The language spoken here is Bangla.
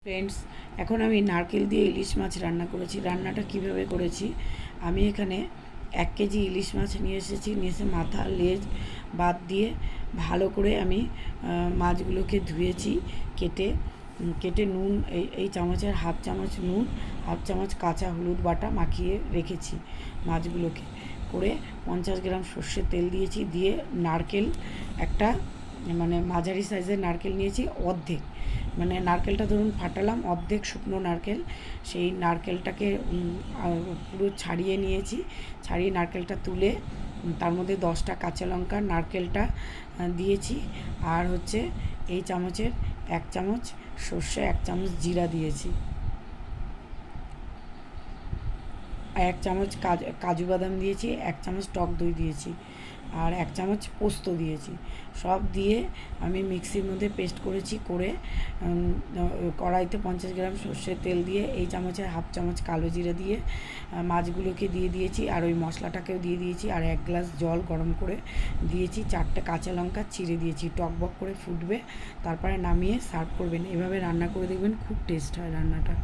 ফ্রেন্ডস, এখন আমি নারকেল দিয়ে ইলিশ মাছ রান্না করেছি। রান্নাটা কিভাবে করেছি, আমি এখানে 1 কেজি ইলিশ মাছ নিয়ে এসেছি। নিয়ে এসে মাথা লেজ বাদ দিয়ে ভালো করে আমি মাছগুলোকে ধুয়েছি। কেটে কেটে নুন এই চামচের হাফ চামচ নুন, হাফ চামচ কাঁচা হলুদ বাটা মাখিয়ে রেখেছি মাছগুলোকে। করে 50 গ্রাম সর্ষের তেল দিয়েছি। দিয়ে নারকেল একটা মানে মাঝারি সাইজের নারকেল নিয়েছি অর্ধেক, মানে নারকেলটা ধরুন ফাটালাম অর্ধেক শুকনো নারকেল। সেই নারকেলটাকে পুরো ছাড়িয়ে নিয়েছি। ছাড়িয়ে নারকেলটা তুলে তার মধ্যে 10টা কাঁচা লঙ্কা নারকেলটা দিয়েছি। আর হচ্ছে এই চামচের 1 চামচ সর্ষে, 1 চামচ জিরা দিয়েছি। 1 চামচ কাজু বাদাম দিয়েছি। 1 চামচ টক দই দিয়েছি। আর 1 চামচ পোস্ত দিয়েছি। সব দিয়ে আমি মিক্সির মধ্যে পেস্ট করেছি। করে কড়াইতে 50 গ্রাম সর্ষের তেল দিয়ে এই চামচের হাফ চামচ কালো জিরে দিয়ে মাছগুলোকে দিয়ে দিয়েছি। আর ওই মশলাটাকেও দিয়ে দিয়েছি। আর 1 গ্লাস জল গরম করে দিয়েছি। 4টে কাঁচা লঙ্কা চিড়ে দিয়েছি। টকবক করে ফুটবে, তারপরে নামিয়ে সার্ভ করবেন। এভাবে রান্না করে দেখবেন, খুব টেস্ট হয় রান্নাটা।